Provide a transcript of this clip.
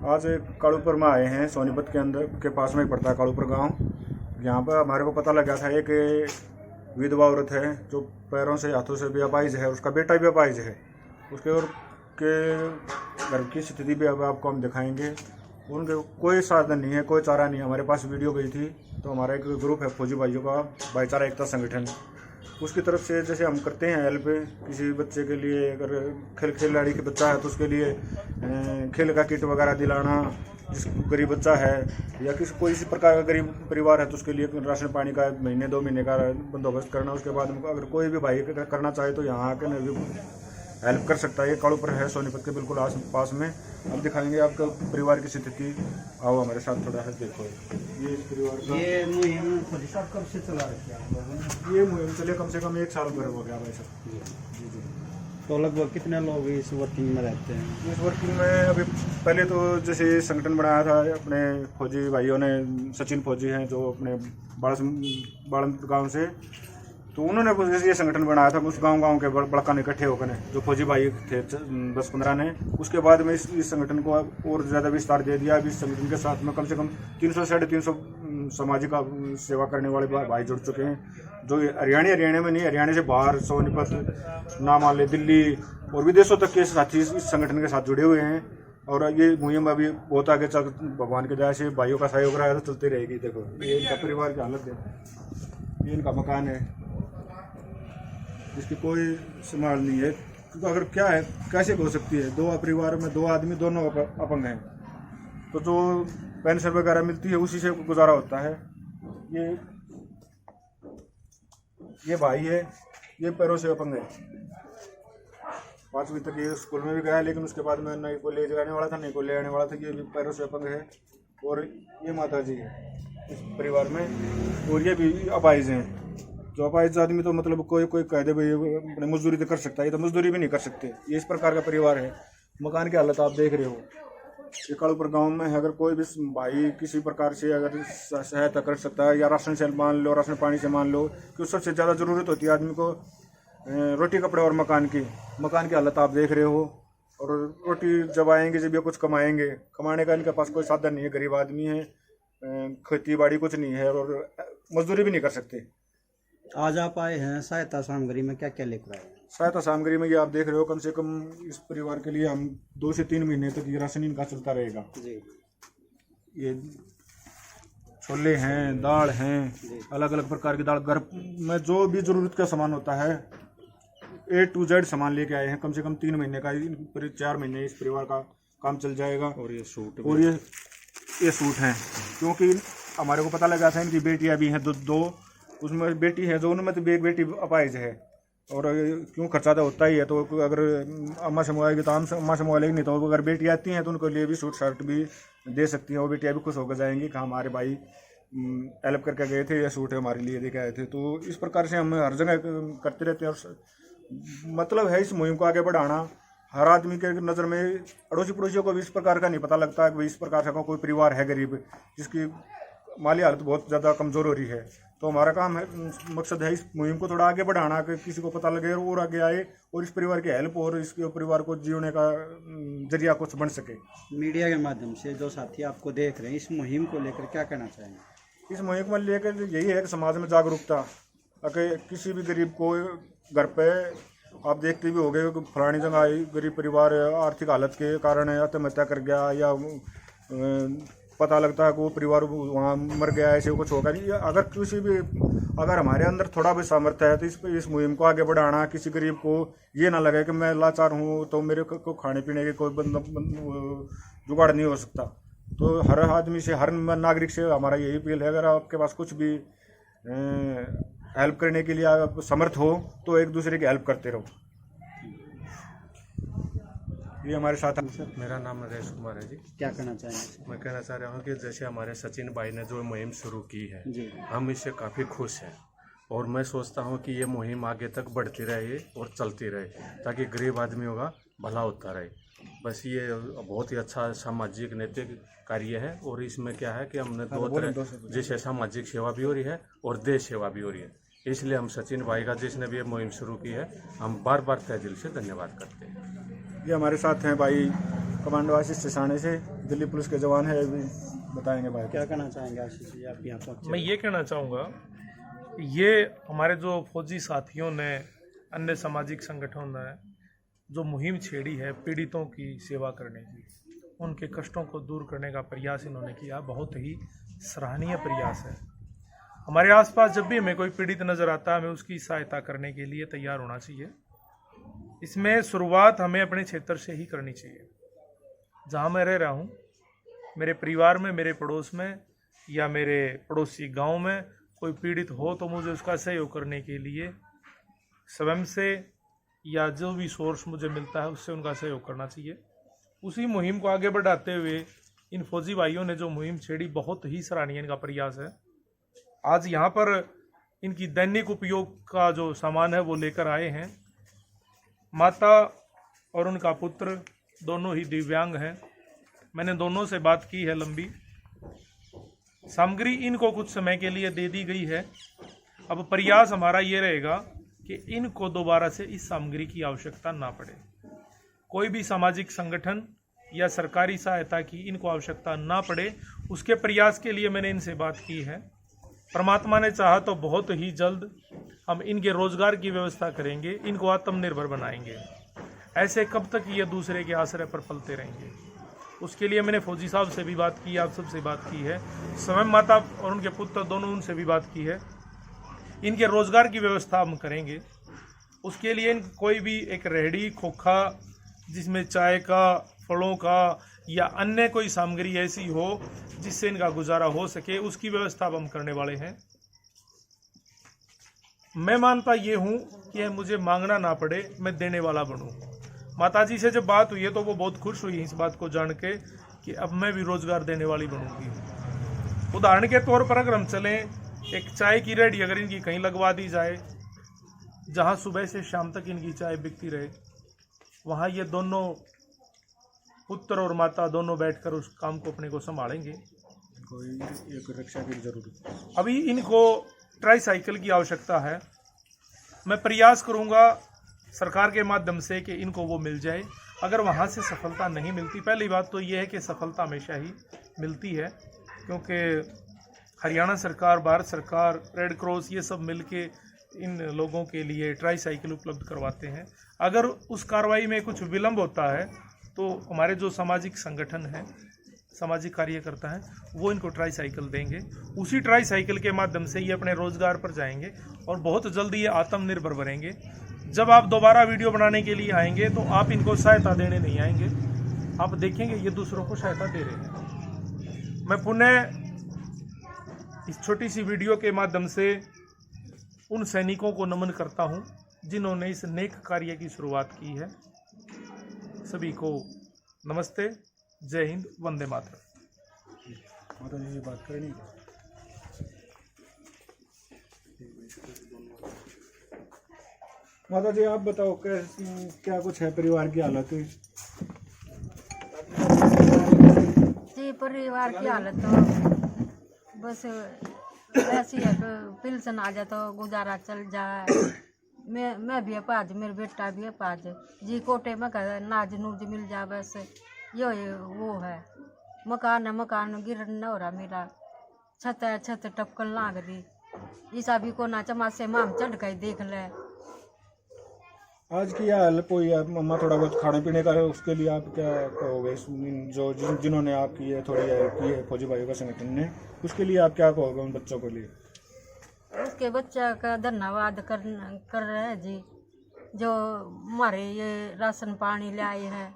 आज कालूपुर में आए हैं। सोनीपत के अंदर के पास में ही पड़ता है कालूपुर गांव। यहाँ पर हमारे को पता लगा था एक विधवा औरत है जो पैरों से हाथों से भी अपाहिज है, उसका बेटा भी अपाहिज है। उसके और के घर की स्थिति भी अब आपको हम दिखाएंगे। उनके कोई साधन नहीं है, कोई चारा नहीं है। हमारे पास वीडियो गई थी तो हमारा एक ग्रुप है फौजी भाइयों का, भाईचारा एकता संगठन, उसकी तरफ से जैसे हम करते हैं हेल्प किसी बच्चे के लिए। अगर खिलाड़ी के बच्चा है तो उसके लिए खेल का किट वगैरह दिलाना, जिस गरीब बच्चा है या किसी कोई इसी प्रकार का गरीब परिवार है तो उसके लिए राशन पानी का महीने 2 महीने का बंदोबस्त करना। उसके बाद अगर कोई भी भाई करना चाहे तो यहाँ आकर भी हेल्प कर सकता है। ये कालूपुर है सोनीपत के बिल्कुल आस पास में। हम दिखाएंगे आपको परिवार की स्थिति। आओ हमारे साथ थोड़ा सा देखो। ये इस परिवार का ये मुहिम फौजी साहब कब से चला रखी है आप लोगों ने? ये मुहिम चले कम से कम 1 साल भर हो गया भाई साहब। जी जी। तो लगभग कितने लोग इस वर्किंग में रहते हैं? इस वर्किंग में अभी पहले तो जैसे संगठन बनाया था अपने फौजी भाइयों ने, सचिन फौजी हैं जो अपने बाड़न गाँव से, तो उन्होंने जैसे ये संगठन बनाया था। उस गांव के बड़का इकट्ठे होकर जो फौजी भाई थे 10-15 ने, उसके बाद में इस संगठन को और ज़्यादा विस्तार दे दिया। अभी इस संगठन के साथ में कम से कम 300-350 सामाजिक सेवा करने वाले भाई जुड़ चुके हैं, जो हरियाणा में नहीं, हरियाणा से बाहर सोनीपत, नामाले, दिल्ली और विदेशों तक के साथी इस संगठन के साथ जुड़े हुए हैं। और ये मुहिम अभी बहुत आगे चल, भगवान की दया से भाइयों का सहयोग रहा है तो चलती रहेगी। देखो ये इनका परिवार की हालत है, ये इनका मकान है जिसकी कोई संभाल नहीं है। तो अगर क्या है, कैसे हो सकती है? 2 परिवार में 2 आदमी दोनों अपंग हैं, तो जो पेंशन वगैरह मिलती है उसी से गुजारा होता है। ये भाई है, ये पैरों से अपंग है। 5वीं तक ये स्कूल में भी गया, लेकिन उसके बाद में नहीं को ले जाने वाला था, नहीं को ले आने वाला था। ये भी पैरों से अपंग है। और ये माता जी है इस परिवार में, और ये भी अपाहिज हैं। जो अपाहिज आदमी तो मतलब कोई कह दे भाई अपने मजदूरी तो कर सकता है, ये तो मजदूरी भी नहीं कर सकते। ये इस प्रकार का परिवार है। मकान की हालत आप देख रहे हो। ये कालूपुर गांव में है। अगर कोई भी भाई किसी प्रकार से अगर सहायता कर सकता है, या राशन से मान लो, राशन पानी से मान लो, क्योंकि सबसे ज़्यादा ज़रूरत होती है आदमी को रोटी कपड़े और मकान की हालत आप देख रहे हो। और रोटी जब आएंगे जब ये कुछ कमाएंगे, कमाने का इनके पास कोई साधन नहीं है। गरीब आदमी है, खेती बाड़ी कुछ नहीं है और मजदूरी भी नहीं कर सकते। आज आप आए हैं सहायता सामग्री में क्या क्या लेकर आए हैं? सहायता सामग्री में ये आप देख रहे हो, कम से कम इस परिवार के लिए हम 2 से 3 महीने तक ये राशन इनका चलता रहेगा। जी। ये छोले हैं, दाल हैं, अलग अलग प्रकार की दाल। घर में जो भी ज़रूरत का सामान होता है A to Z सामान लेके आए हैं। कम से कम 3 महीने का, 4 महीने इस परिवार का काम चल जाएगा। और ये सूट, और ये सूट हैं, क्योंकि हमारे को पता लगा था इनकी बेटियां भी हैं 2। उसमें बेटी है जो, उनमें तो एक बेटी अपाहिज है। और क्यों खर्चा तो होता ही है, तो अगर अम्मा से मंगाएगी तो अम्मा से मंगा लेगी, नहीं तो अगर बेटी आती हैं तो उनके लिए भी सूट शर्ट भी दे सकती हैं। वो बेटियाँ भी खुश होकर जाएंगी कि हमारे भाई हेल्प करके गए थे, ये सूट है हमारे लिए लेके आए थे। तो इस प्रकार से हम हर जगह करते रहते हैं। और मतलब है इस मुहिम को आगे बढ़ाना। हर आदमी के नज़र में, अड़ोसी पड़ोसियों को भी इस प्रकार का नहीं पता लगता है कि इस प्रकार का कोई परिवार है गरीब जिसकी माली हालत बहुत ज़्यादा कमज़ोर हो रही है। तो हमारा काम है, मकसद है इस मुहिम को थोड़ा आगे बढ़ाना, कि किसी को पता लगे और आगे आए और इस परिवार की हेल्प और इसके परिवार को जीने का जरिया कुछ बन सके। मीडिया के माध्यम से जो साथी आपको देख रहे हैं, इस मुहिम को लेकर क्या कहना चाहेंगे? इस मुहिम को लेकर यही है कि समाज में जागरूकता, अगर किसी भी गरीब को घर पे आप देखते भी हो गए कि फलानी जगह गरीब परिवार आर्थिक हालत के कारण आत्महत्या कर गया, या पता लगता है कि वो परिवार वहाँ मर गया, ऐसे कुछ होगा नहीं। अगर किसी भी, अगर हमारे अंदर थोड़ा भी सामर्थ्य है तो इस मुहिम को आगे बढ़ाना। किसी गरीब को ये ना लगे कि मैं लाचार हूँ तो मेरे को खाने पीने के कोई जुगाड़ नहीं हो सकता। तो हर आदमी से, हर नागरिक से हमारा यही अपील है, अगर आपके पास कुछ भी हेल्प करने के लिए आप समर्थ हो तो एक दूसरे की हेल्प करते रहो। ये हमारे साथ। मेरा नाम नरेश कुमार है जी। क्या कहना चाहेंगे? मैं कहना चाह रहा हूँ कि जैसे हमारे सचिन भाई ने जो मुहिम शुरू की है जी, हम इससे काफ़ी खुश हैं। और मैं सोचता हूँ कि ये मुहिम आगे तक बढ़ती रहे और चलती रहे, ताकि गरीब आदमियों का भला होता रहे। बस ये बहुत ही अच्छा सामाजिक नैतिक कार्य है। और इसमें क्या है कि हमने 2 तरह, जैसे सामाजिक सेवा भी हो रही है और देश सेवा भी हो रही है। इसलिए हम सचिन भाई का, जिसने भी ये मुहिम शुरू की है, हम बार बार तहे दिल से धन्यवाद करते हैं। ये हमारे साथ हैं भाई कमांडो आशीष सिसाने से, दिल्ली पुलिस के जवान है, अभी बताएंगे भाई। क्या कहना चाहेंगे आशीष जी, आप यहाँ पहुँचे? मैं ये कहना चाहूँगा, ये हमारे जो फौजी साथियों ने, अन्य सामाजिक संगठनों ने जो मुहिम छेड़ी है पीड़ितों की सेवा करने की, उनके कष्टों को दूर करने का प्रयास इन्होंने किया, बहुत ही सराहनीय प्रयास है। हमारे आसपास जब भी हमें कोई पीड़ित नज़र आता है, हमें उसकी सहायता करने के लिए तैयार होना चाहिए। इसमें शुरुआत हमें अपने क्षेत्र से ही करनी चाहिए। जहाँ मैं रह रहा हूँ, मेरे परिवार में, मेरे पड़ोस में या मेरे पड़ोसी गांव में कोई पीड़ित हो तो मुझे उसका सहयोग करने के लिए स्वयं से या जो भी सोर्स मुझे मिलता है उससे उनका सहयोग करना चाहिए। उसी मुहिम को आगे बढ़ाते हुए इन फौजी भाइयों ने जो मुहिम छेड़ी, बहुत ही सराहनीय इनका प्रयास है। आज यहाँ पर इनकी दैनिक उपयोग का जो सामान है वो लेकर आए हैं। माता और उनका पुत्र दोनों ही दिव्यांग हैं। मैंने दोनों से बात की है लंबी। सामग्री इनको कुछ समय के लिए दे दी गई है। अब प्रयास हमारा ये रहेगा कि इनको दोबारा से इस सामग्री की आवश्यकता ना पड़े। कोई भी सामाजिक संगठन या सरकारी सहायता की इनको आवश्यकता ना पड़े, उसके प्रयास के लिए मैंने इनसे बात की है। परमात्मा ने चाहा तो बहुत ही जल्द हम इनके रोजगार की व्यवस्था करेंगे, इनको आत्मनिर्भर बनाएंगे। ऐसे कब तक ये दूसरे के आश्रय पर पलते रहेंगे? उसके लिए मैंने फौजी साहब से भी बात की, आप सबसे बात की है, स्वयं माता और उनके पुत्र दोनों, उनसे भी बात की है। इनके रोजगार की व्यवस्था हम करेंगे। उसके लिए कोई भी एक रेहड़ी खोखा जिसमें चाय का, फलों का या अन्य कोई सामग्री ऐसी हो जिससे इनका गुजारा हो सके, उसकी व्यवस्था हम करने वाले हैं। मैं मानता ये हूँ कि मुझे मांगना ना पड़े, मैं देने वाला बनूँ। माताजी से जब बात हुई है तो वो बहुत खुश हुई इस बात को जान के कि अब मैं भी रोजगार देने वाली बनूंगी। उदाहरण के तौर पर अगर हम चलें, एक चाय की रेहड़ी अगर इनकी कहीं लगवा दी जाए, जहाँ सुबह से शाम तक इनकी चाय बिकती रहे, वहाँ ये दोनों पुत्र और माता दोनों बैठकर उस काम को अपने को संभालेंगे। कोई एक रिक्शा की जरूरत। अभी इनको ट्राईसाइकिल की आवश्यकता है। मैं प्रयास करूँगा सरकार के माध्यम से कि इनको वो मिल जाए। अगर वहाँ से सफलता नहीं मिलती, पहली बात तो ये है कि सफलता हमेशा ही मिलती है, क्योंकि हरियाणा सरकार, भारत सरकार, रेड क्रॉस, ये सब मिलके इन लोगों के लिए ट्राईसाइकिल उपलब्ध करवाते हैं। अगर उस कार्रवाई में कुछ विलम्ब होता है तो हमारे जो सामाजिक संगठन हैं, सामाजिक कार्यकर्ता हैं, वो इनको ट्राईसाइकिल देंगे। उसी ट्राईसाइकिल के माध्यम से ये अपने रोजगार पर जाएंगे और बहुत जल्दी ये आत्मनिर्भर बनेंगे। जब आप दोबारा वीडियो बनाने के लिए आएंगे तो आप इनको सहायता देने नहीं आएंगे, आप देखेंगे ये दूसरों को सहायता दे रहे हैं। मैं पुनः इस छोटी सी वीडियो के माध्यम से उन सैनिकों को नमन करता हूं जिन्होंने इस नेक कार्य की शुरुआत की है। सभी को नमस्ते, जय हिंद, वंदे मातरम। माता जी से बात करेंगे। माता जी आप बताओ क्या कुछ है परिवार की हालत? जी परिवार की हालत तो बस ऐसी है, पेंशन आ जाए तो गुजारा चल जाए। मैं भी है पाज, मेरा बेटा भी है पाज जी। कोटे में नाज नूज मिल जाए, बस यो वो है। मकान है, मकान गिरन न हो रहा मेरा। छत है, छत टपकन लाग रही। ईसा भी को ना चमासे माम चढ़ गई देख ले। आज की हाल कोई मम्मा थोड़ा बहुत खाने पीने का है, उसके लिए आप क्या कहोगे? जो जिन्होंने आपकी ये थोड़ी हेल्प की है फौजी भाइयों का संगठन ने, उसके लिए आप क्या कहोगे उन बच्चों के लिए? उसके बच्चा का धन्यवाद कर रहे हैं जी, जो हमारे ये राशन पानी ले आए हैं।